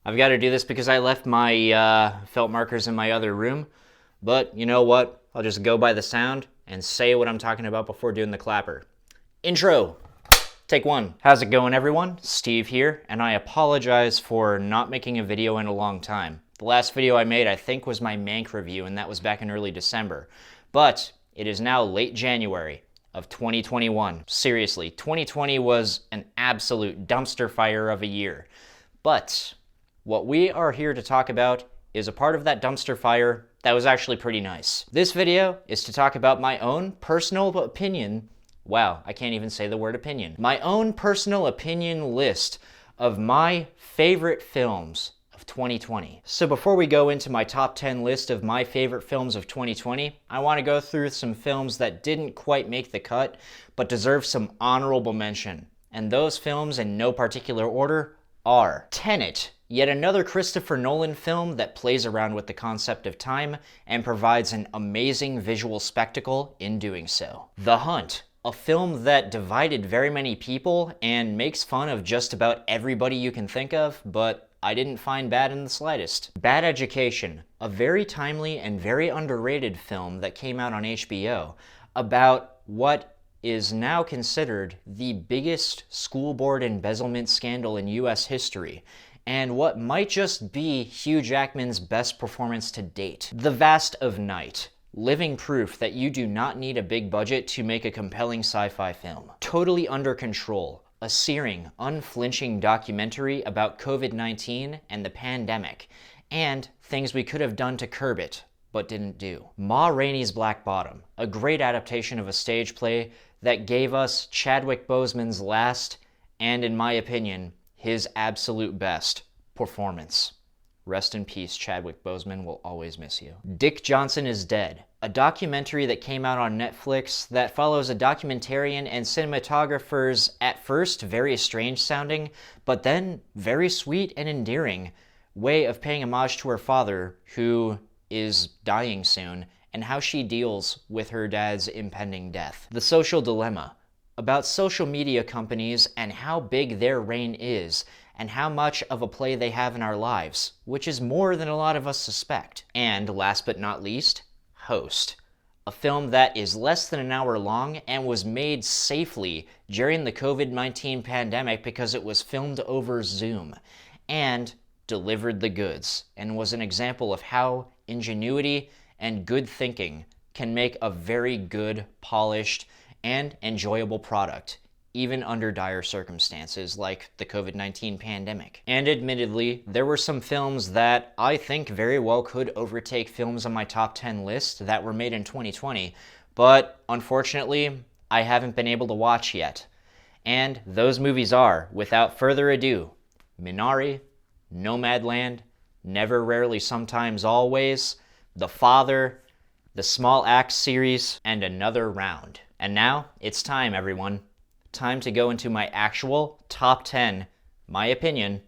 I've got to do this because I left my felt markers in my other room, but you know what? I'll just go by the sound and say what I'm talking about before doing the clapper. Intro! Take one. How's it going, everyone? Steve here, and I apologize for not making a video in a long time. The last video I made, I think, was my Mank review, and that was back in early December. But it is now late January of 2021. Seriously, 2020 was an absolute dumpster fire of a year. But what we are here to talk about is a part of that dumpster fire that was actually pretty nice. This video is to talk about my own personal opinion. Wow, I can't even say the word opinion. My own personal opinion list of my favorite films of 2020. So before we go into my top 10 list of my favorite films of 2020, I want to go through some films that didn't quite make the cut, but deserve some honorable mention. And those films, in no particular order, are Tenet, yet another Christopher Nolan film that plays around with the concept of time and provides an amazing visual spectacle in doing so. The Hunt, a film that divided very many people and makes fun of just about everybody you can think of, but I didn't find bad in the slightest. Bad Education, a very timely and very underrated film that came out on HBO about what is now considered the biggest school board embezzlement scandal in US history, and what might just be Hugh Jackman's best performance to date. The Vast of Night, living proof that you do not need a big budget to make a compelling sci-fi film. Totally Under Control, a searing, unflinching documentary about COVID-19 and the pandemic, and things we could have done to curb it, but didn't do. Ma Rainey's Black Bottom, a great adaptation of a stage play that gave us Chadwick Boseman's last, and in my opinion, his absolute best performance. Rest in peace, Chadwick Boseman, we'll always miss you. Dick Johnson is Dead, a documentary that came out on Netflix that follows a documentarian and cinematographer's, at first, very strange sounding, but then very sweet and endearing way of paying homage to her father, who is dying soon, and how she deals with her dad's impending death. The Social Dilemma, about social media companies and how big their reign is, and how much of a play they have in our lives, which is more than a lot of us suspect. And last but not least, Host, a film that is less than an hour long and was made safely during the COVID-19 pandemic because it was filmed over Zoom, and delivered the goods, and was an example of how ingenuity and good thinking can make a very good, polished, and enjoyable product, even under dire circumstances like the COVID-19 pandemic. And admittedly, there were some films that I think very well could overtake films on my top 10 list that were made in 2020, but unfortunately, I haven't been able to watch yet. And those movies are, without further ado, Minari, Nomadland, Never, Rarely, Sometimes, Always, The Father, the Small Axe series, and Another Round. And now, it's time, everyone. Time to go into my actual top 10, my opinion,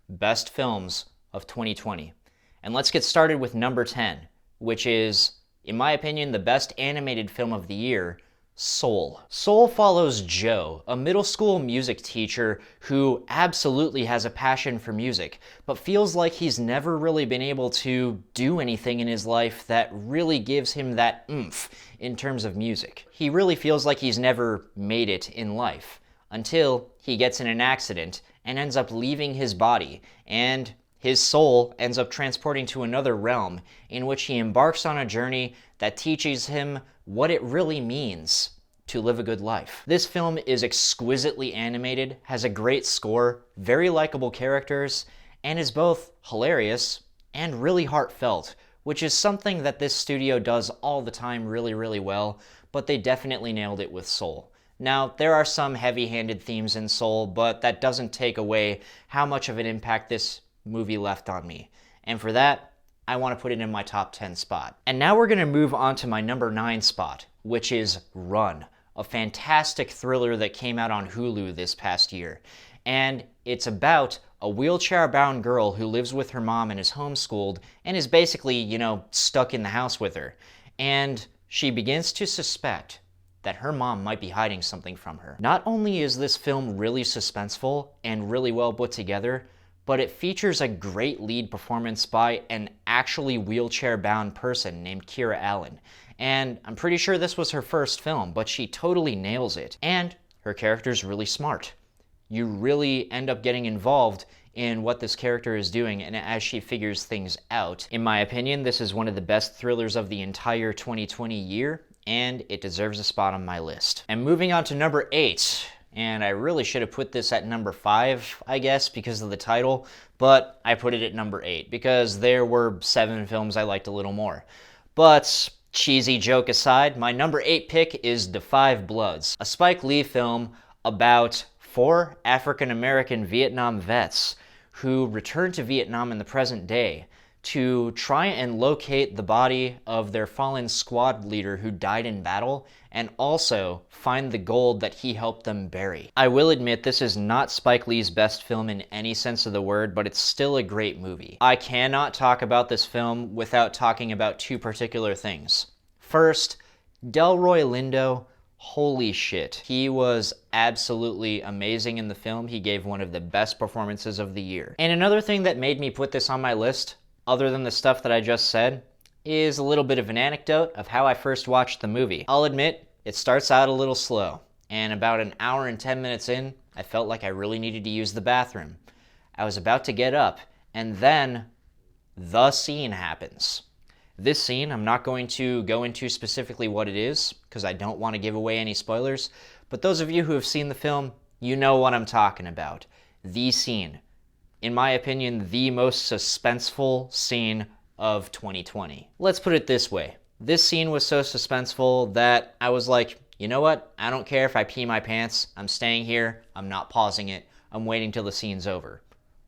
best films of 2020. And let's get started with number 10, which is, in my opinion, the best animated film of the year, Soul. Soul follows Joe, a middle school music teacher who absolutely has a passion for music, but feels like he's never really been able to do anything in his life that really gives him that oomph in terms of music. He really feels like he's never made it in life, until he gets in an accident and ends up leaving his body, and his soul ends up transporting to another realm in which he embarks on a journey that teaches him what it really means to live a good life. This film is exquisitely animated, has a great score, very likable characters, and is both hilarious and really heartfelt, which is something that this studio does all the time really, really well, but they definitely nailed it with Soul. Now, there are some heavy-handed themes in Soul, but that doesn't take away how much of an impact this movie left on me. And for that, I want to put it in my top 10 spot. And now we're going to move on to my number 9 spot, which is Run, a fantastic thriller that came out on Hulu this past year. And it's about a wheelchair-bound girl who lives with her mom and is homeschooled and is basically, stuck in the house with her. And she begins to suspect that her mom might be hiding something from her. Not only is this film really suspenseful and really well put together, but it features a great lead performance by an actually wheelchair-bound person named Kira Allen. And I'm pretty sure this was her first film, but she totally nails it. And her character's really smart. You really end up getting involved in what this character is doing and as she figures things out. In my opinion, this is one of the best thrillers of the entire 2020 year, and it deserves a spot on my list. And moving on to number 8, and I really should have put this at number 5, I guess, because of the title, but I put it at number 8 because there were 7 films I liked a little more. But cheesy joke aside, my number 8 pick is The Five Bloods, a Spike Lee film about 4 African-American Vietnam vets who returned to Vietnam in the present day to try and locate the body of their fallen squad leader who died in battle, and also find the gold that he helped them bury. I will admit this is not Spike Lee's best film in any sense of the word, but it's still a great movie. I cannot talk about this film without talking about 2 particular things. First, Delroy Lindo. Holy shit. He was absolutely amazing in the film. He gave one of the best performances of the year. And another thing that made me put this on my list, other than the stuff that I just said, is a little bit of an anecdote of how I first watched the movie. I'll admit, it starts out a little slow, and about an hour and 10 minutes in, I felt like I really needed to use the bathroom. I was about to get up, and then the scene happens. This scene, I'm not going to go into specifically what it is, because I don't want to give away any spoilers, but those of you who have seen the film, you know what I'm talking about. The scene. In my opinion, the most suspenseful scene of 2020. Let's put it this way. This scene was so suspenseful that I was like, you know what? I don't care if I pee my pants. I'm staying here. I'm not pausing it. I'm waiting till the scene's over.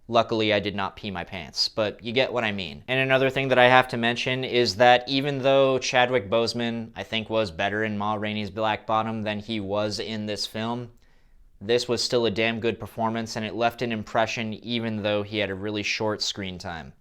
Luckily, I did not pee my pants, but you get what I mean. And another thing that I have to mention is that even though Chadwick Boseman, I think, was better in Ma Rainey's Black Bottom than he was in this film, this was still a damn good performance, and it left an impression even though he had a really short screen time.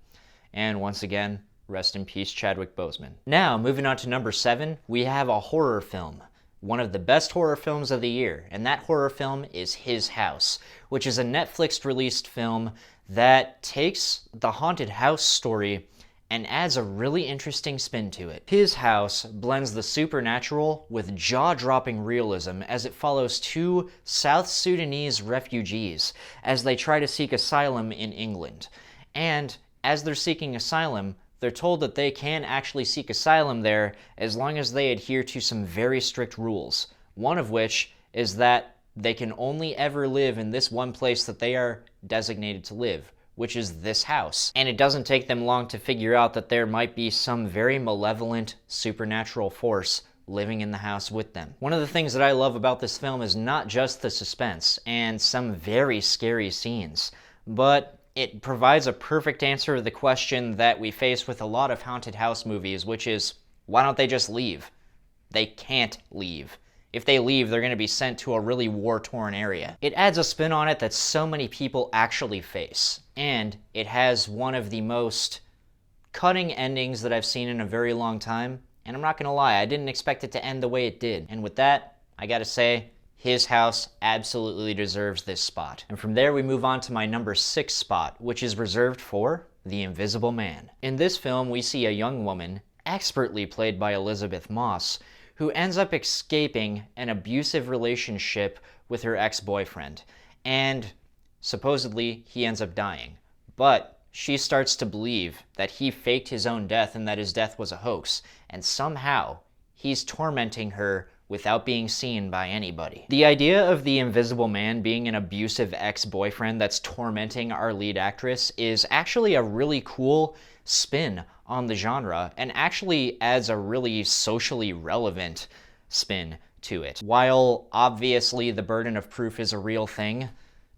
And once again, rest in peace, Chadwick Boseman. Now, moving on to number 7, we have a horror film. One of the best horror films of the year, and that horror film is His House, which is a Netflix-released film that takes the haunted house story and adds a really interesting spin to it. His House blends the supernatural with jaw-dropping realism as it follows 2 South Sudanese refugees as they try to seek asylum in England. And as they're seeking asylum, they're told that they can actually seek asylum there as long as they adhere to some very strict rules. One of which is that they can only ever live in this one place that they are designated to live, which is this house. And it doesn't take them long to figure out that there might be some very malevolent supernatural force living in the house with them. One of the things that I love about this film is not just the suspense and some very scary scenes, but it provides a perfect answer to the question that we face with a lot of haunted house movies, which is, why don't they just leave? They can't leave. If they leave, they're going to be sent to a really war-torn area. It adds a spin on it that so many people actually face, and it has one of the most cutting endings that I've seen in a very long time, and I'm not going to lie, I didn't expect it to end the way it did. And with that, I gotta say, His House absolutely deserves this spot. And from there, we move on to my number 6 spot, which is reserved for The Invisible Man. In this film, we see a young woman, expertly played by Elizabeth Moss, who ends up escaping an abusive relationship with her ex-boyfriend. And supposedly, he ends up dying. But she starts to believe that he faked his own death and that his death was a hoax. And somehow, he's tormenting her without being seen by anybody. The idea of the Invisible Man being an abusive ex-boyfriend that's tormenting our lead actress is actually a really cool spin on the genre, and actually adds a really socially relevant spin to it. While obviously the burden of proof is a real thing,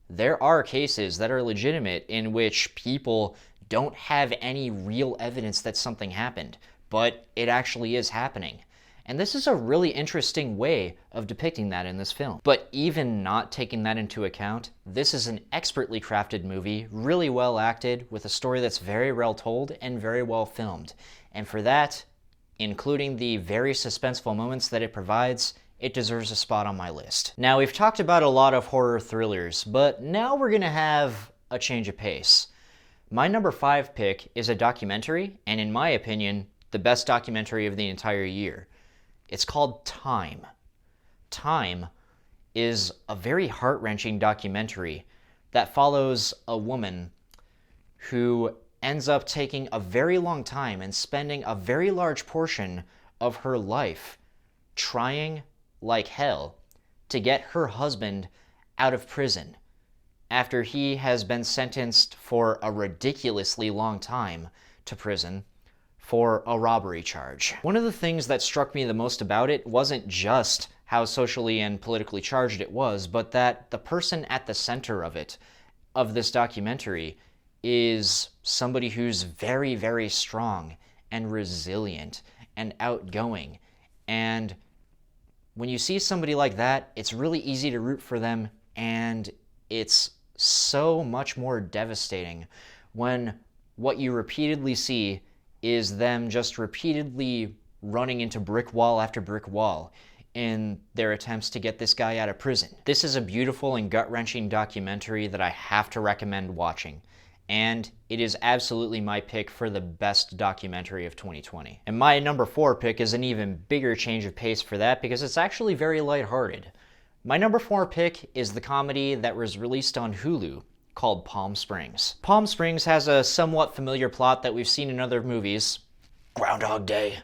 there are cases that are legitimate in which people don't have any real evidence that something happened, but it actually is happening. And this is a really interesting way of depicting that in this film. But even not taking that into account, this is an expertly crafted movie, really well acted, with a story that's very well told and very well filmed. And for that, including the very suspenseful moments that it provides, it deserves a spot on my list. Now, we've talked about a lot of horror thrillers, but now we're gonna have a change of pace. My number 5 pick is a documentary, and in my opinion, the best documentary of the entire year. It's called Time. Time is a very heart-wrenching documentary that follows a woman who ends up taking a very long time and spending a very large portion of her life trying like hell to get her husband out of prison after he has been sentenced for a ridiculously long time to prison for a robbery charge. One of the things that struck me the most about it wasn't just how socially and politically charged it was, but that the person at the center of it, of this documentary, is somebody who's very, very strong and resilient and outgoing. And when you see somebody like that, it's really easy to root for them, and it's so much more devastating when what you repeatedly see is them just repeatedly running into brick wall after brick wall in their attempts to get this guy out of prison. This is a beautiful and gut-wrenching documentary that I have to recommend watching, and it is absolutely my pick for the best documentary of 2020. And my number 4 pick is an even bigger change of pace for that because it's actually very lighthearted. My number 4 pick is the comedy that was released on Hulu called Palm Springs. Palm Springs has a somewhat familiar plot that we've seen in other movies. Groundhog Day.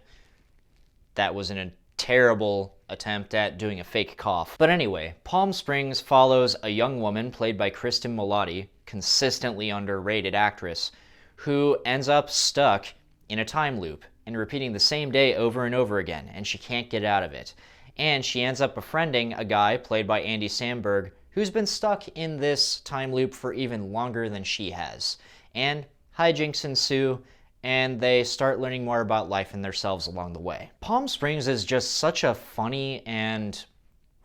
That was a terrible attempt at doing a fake cough. But anyway, Palm Springs follows a young woman played by Kristen Milotti, consistently underrated actress, who ends up stuck in a time loop and repeating the same day over and over again, and she can't get out of it. And she ends up befriending a guy played by Andy Samberg who's been stuck in this time loop for even longer than she has. And hijinks ensue, and they start learning more about life and themselves along the way. Palm Springs is just such a funny and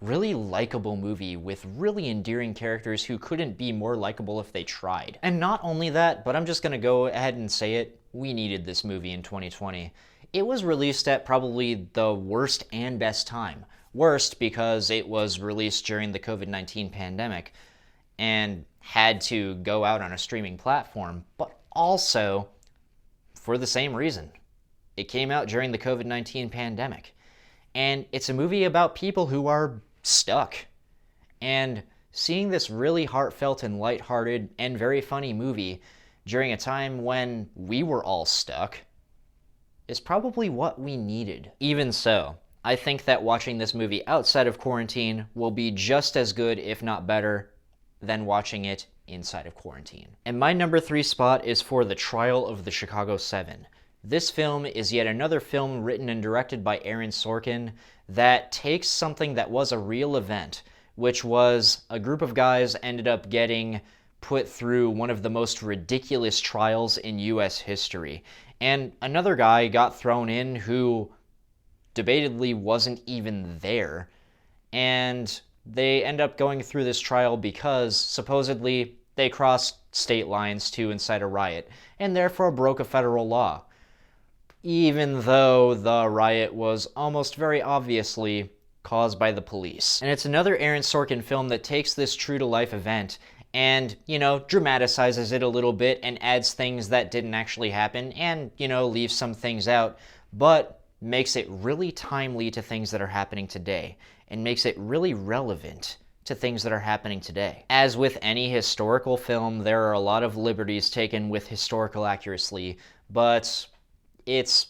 really likable movie with really endearing characters who couldn't be more likable if they tried. And not only that, but I'm just gonna go ahead and say it, we needed this movie in 2020. It was released at probably the worst and best time. Worst because it was released during the COVID-19 pandemic and had to go out on a streaming platform, but also for the same reason. It came out during the COVID-19 pandemic. And it's a movie about people who are stuck. And seeing this really heartfelt and lighthearted and very funny movie during a time when we were all stuck is probably what we needed. Even so, I think that watching this movie outside of quarantine will be just as good, if not better, than watching it inside of quarantine. And my number 3 spot is for The Trial of the Chicago 7. This film is yet another film written and directed by Aaron Sorkin that takes something that was a real event, which was a group of guys ended up getting put through one of the most ridiculous trials in US history. And another guy got thrown in who debatedly wasn't even there. And they end up going through this trial because supposedly they crossed state lines to incite a riot and therefore broke a federal law, even though the riot was almost very obviously caused by the police. And it's another Aaron Sorkin film that takes this true-to-life event and, dramatizes it a little bit and adds things that didn't actually happen and, leaves some things out, but makes it really timely to things that are happening today and makes it really relevant to things that are happening today. As with any historical film, there are a lot of liberties taken with historical accuracy, but it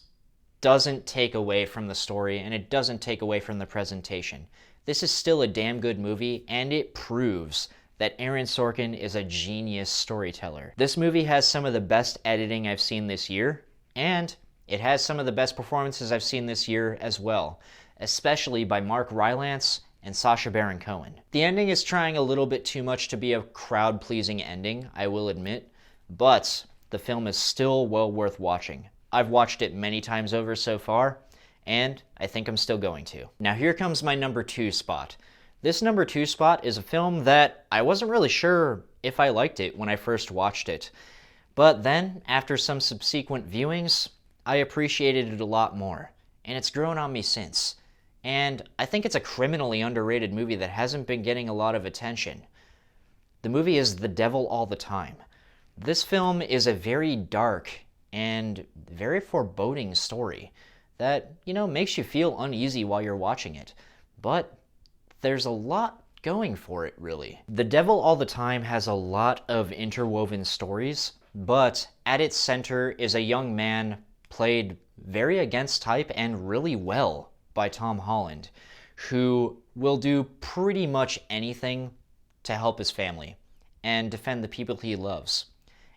doesn't take away from the story and it doesn't take away from the presentation. This is still a damn good movie, and it proves that Aaron Sorkin is a genius storyteller. This movie has some of the best editing I've seen this year, and it has some of the best performances I've seen this year as well, especially by Mark Rylance and Sacha Baron Cohen. The ending is trying a little bit too much to be a crowd-pleasing ending, I will admit, but the film is still well worth watching. I've watched it many times over so far, and I think I'm still going to. Now here comes my number 2 spot. This number 2 spot is a film that I wasn't really sure if I liked it when I first watched it, but then, after some subsequent viewings, I appreciated it a lot more, and it's grown on me since. And I think it's a criminally underrated movie that hasn't been getting a lot of attention. The movie is The Devil All the Time. This film is a very dark and very foreboding story that, makes you feel uneasy while you're watching it. But there's a lot going for it, really. The Devil All the Time has a lot of interwoven stories, but at its center is a young man played very against type and really well by Tom Holland, who will do pretty much anything to help his family and defend the people he loves,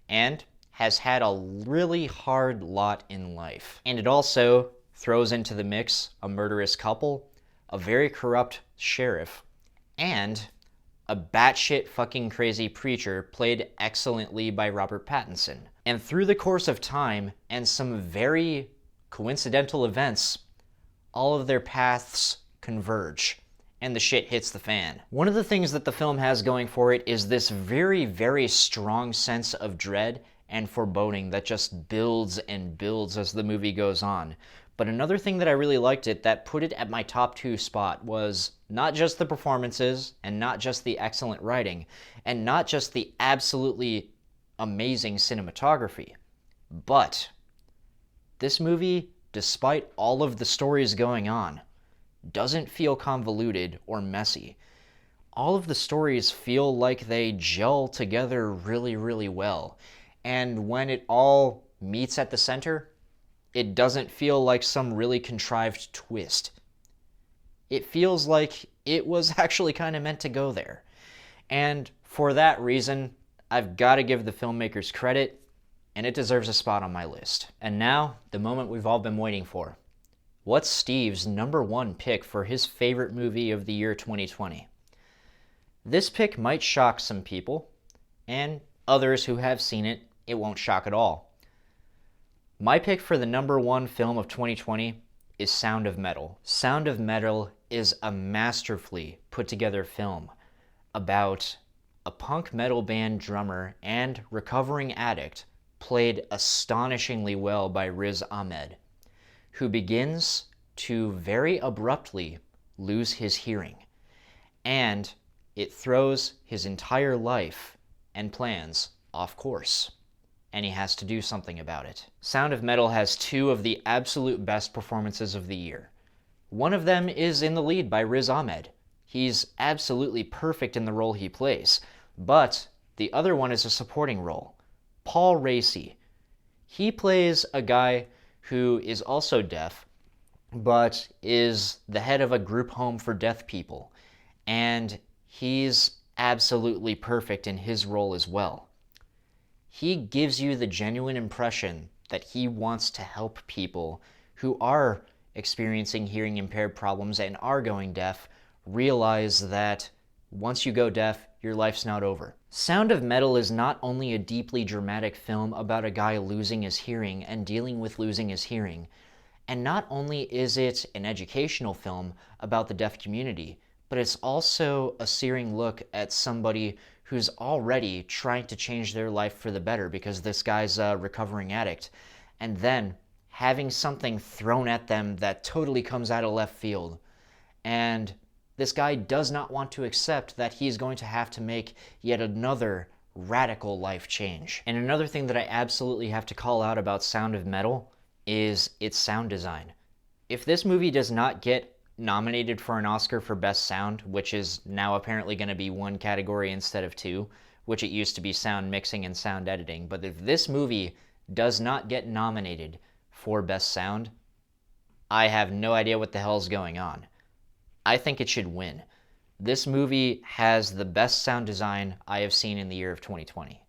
and has had a really hard lot in life. And it also throws into the mix a murderous couple, a very corrupt sheriff, and a batshit fucking crazy preacher played excellently by Robert Pattinson. And through the course of time and some very coincidental events, all of their paths converge and the shit hits the fan. One of the things that the film has going for it is this very, very strong sense of dread and foreboding that just builds and builds as the movie goes on. But another thing that I really liked it that put it at my top 2 spot was not just the performances and not just the excellent writing and not just the absolutely amazing cinematography, but this movie, despite all of the stories going on, doesn't feel convoluted or messy. All of the stories feel like they gel together really, really well. And when it all meets at the center, it doesn't feel like some really contrived twist. It feels like it was actually kind of meant to go there. And for that reason, I've got to give the filmmakers credit, and it deserves a spot on my list. And now, the moment we've all been waiting for. What's Steve's number 1 pick for his favorite movie of the year 2020? This pick might shock some people, and others who have seen it, it won't shock at all. My pick for the number 1 film of 2020 is Sound of Metal. Sound of Metal is a masterfully put together film about a punk metal band drummer and recovering addict played astonishingly well by Riz Ahmed, who begins to very abruptly lose his hearing, and it throws his entire life and plans off course, and he has to do something about it. Sound of Metal has 2 of the absolute best performances of the year. One of them is in the lead by Riz Ahmed. He's absolutely perfect in the role he plays, but the other one is a supporting role. Paul Raci. He plays a guy who is also deaf, but is the head of a group home for deaf people, and he's absolutely perfect in his role as well. He gives you the genuine impression that he wants to help people who are experiencing hearing impaired problems and are going deaf realize that once you go deaf, your life's not over. Sound of Metal is not only a deeply dramatic film about a guy losing his hearing and dealing with losing his hearing, and not only is it an educational film about the deaf community, but it's also a searing look at somebody who's already trying to change their life for the better because this guy's a recovering addict, and then having something thrown at them that totally comes out of left field. And this guy does not want to accept that he's going to have to make yet another radical life change. And another thing that I absolutely have to call out about Sound of Metal is its sound design. If this movie does not get nominated for an Oscar for Best Sound, which is now apparently going to be 1 category instead of 2, which it used to be sound mixing and sound editing, but if this movie does not get nominated for Best Sound, I have no idea what the hell's going on. I think it should win. This movie has the best sound design I have seen in the year of 2020.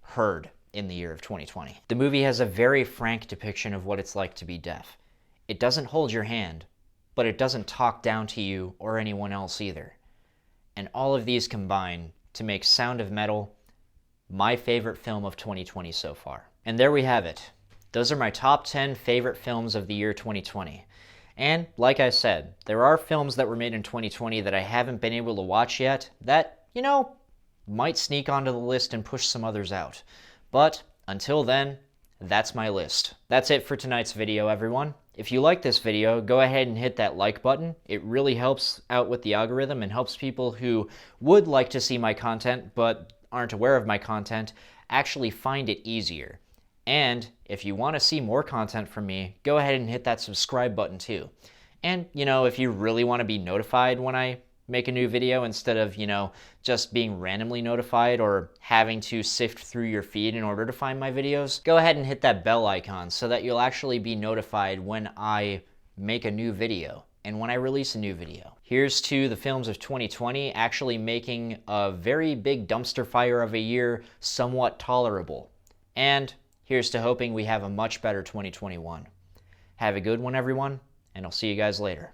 Heard in the year of 2020. The movie has a very frank depiction of what it's like to be deaf. It doesn't hold your hand, but it doesn't talk down to you or anyone else either. And all of these combine to make Sound of Metal my favorite film of 2020 so far. And there we have it. Those are my top 10 favorite films of the year 2020. And like I said, there are films that were made in 2020 that I haven't been able to watch yet that, might sneak onto the list and push some others out. But until then, that's my list. That's it for tonight's video, everyone. If you like this video, go ahead and hit that like button. It really helps out with the algorithm and helps people who would like to see my content but aren't aware of my content actually find it easier. And if you want to see more content from me, go ahead and hit that subscribe button too. And, if you really want to be notified when I make a new video instead of, just being randomly notified or having to sift through your feed in order to find my videos, go ahead and hit that bell icon so that you'll actually be notified when I make a new video and when I release a new video. Here's to the films of 2020 actually making a very big dumpster fire of a year somewhat tolerable. And here's to hoping we have a much better 2021. Have a good one, everyone, and I'll see you guys later.